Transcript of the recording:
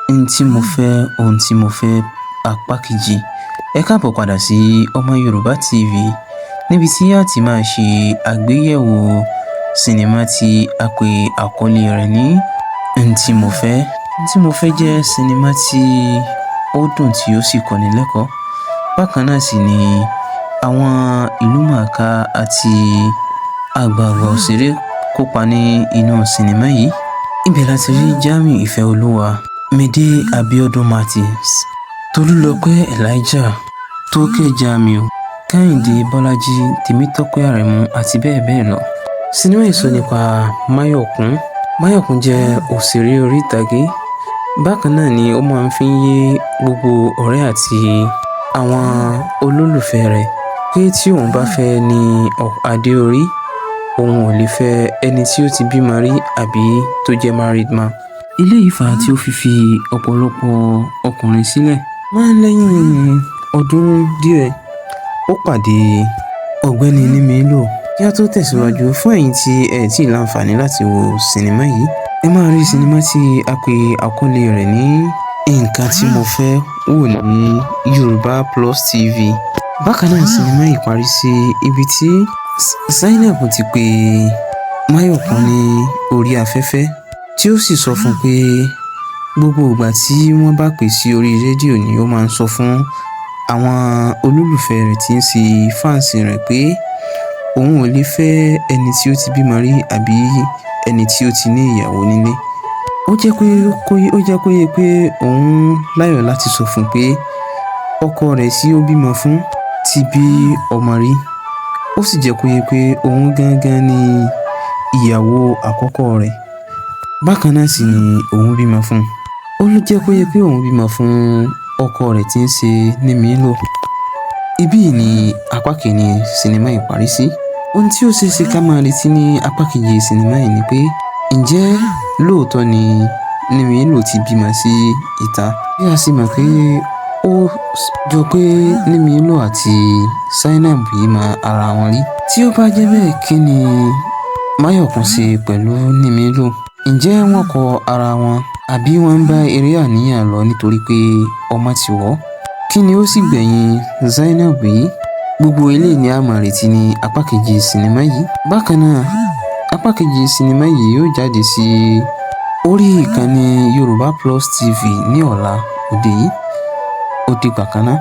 ohun tí mo fẹ́ apá kejì. Ẹ káàbọ̀ padà sí Ọmọ Yorùbá TV níbi tí a ti máa ṣe àgbéyẹ̀wò sinimá tí a pè àkọlé rẹ̀ ní ohun tí mo fẹ́. Ohun tí mo fẹ́ jẹ́ sinimá tí ó dùn tí ó sì kọ́ni lẹ́kọ̀ọ́. Bákan náà sì ni àwọn ìlúmọ̀ọ́ká àti àgbààgbà òṣèré kópa ní inú sinimá yìí. Ibẹ̀ láti rí Jamiu Ìfẹ́olúwa, Mide Abiodun Martins, Tolúlọpẹ́ Elijah, Tókẹ́ Jamiu, Kẹ́hìndé Bọ́lájí, Tèmítọ́pẹ́ Àrẹ̀mú àti bẹ́ẹ̀ bẹ́ẹ̀ lọ. Sinimá yìí sọ nípa Máyọ̀kún. Máyọ̀kún jẹ́ òṣèré orí ìtàgé. Bákan náà ni ó máa ń fi yé gbogbo ọ̀rẹ́ àti àwọn olólùfẹ́ rẹ̀ pé tí òun bá fẹ́ ní adé orí, òun ò lè fẹ́ ẹni tí ó ti bímọ rí àbí tó jẹ́ married man. Ilé ìfà tí ó fi ọ̀pọ̀lọpọ̀ ọkùnrin sílẹ̀. Máa ń lẹ́yìn ọdún díẹ̀ ó pàdé ọ̀gbẹ́ni Nímílò. Kí a tó tẹ̀síwájú, fún ẹ̀yin tí ẹ tí ì láǹfààní láti wo sinimá yìí, ẹ máa rí sinimá tí a pè àkọlé rẹ̀ ní Nǹkan tí mo fẹ́ wò ní Yorùbá Plus TV. Bákan náà sinimá yìí parí sí ibi tí Zainab ti pè Máyọ̀kún ní orí afẹ́fẹ́ tí ó sì sọ fún pé gbogbo ìgbà tí wọ́n bá pè sí orí rédíò ni ó máa ń sọ fún àwọn olólùfẹ́ rẹ̀ tí ń ṣe fáǹsì rẹ̀ pé òun ò lè fẹ́ ẹni tí ó ti bímọ rí àbí ẹni tí ó ti ní ìyàwó nílé. Ó jẹ́ kó yé pé òun láyọ̀ láti sọ fún pé ọkọ rẹ̀ tí ó bímọ fún ti bí ọmọ rí. Ó sì jẹ́ kó yé pé òun gangan ni ìyàwó àkọ́kọ́ rẹ̀. Bákan náà sì ni òun bímọ fún. Ó ló jẹ́ kó yé pé òun bímọ fún ọkọ rẹ̀ tí ń ṣe Nímílò. Ibí ni apá kìíní sinimá yìí parí sí. Ohun tí ó ṣe é ṣe ká máa retí ní apá kejì sinimá yìí ni pé ǹjẹ́ lóòótọ́ ni Nímílò ti bímọ sí ìta? Bí a sì mọ̀ pé ó jọ pé Nímílò àti Zainab yìí mọ ara wọn rí. Tí ó bá jẹ́ bẹ́ẹ̀, kí ni Máyọ̀kún ṣe pẹ̀lú Nímílò? Ǹjẹ́ wọ́n kọ ara wọn àbí wọ́n ń bá eré àníyàn lọ nítorí pé ọmọ ti wọ̀? Kí ni ó sì gbẹ̀yìn Zainab yìí? Gbogbo eléyìí ni a máa retí ní apá kejì sinimá yìí. Bákan náà, apá kejì sinimá yìí yóò jáde sí orí ìkànnì Yorùbá Plus TV ní ọ̀la òde yìí. Ó dìgbà kan náà.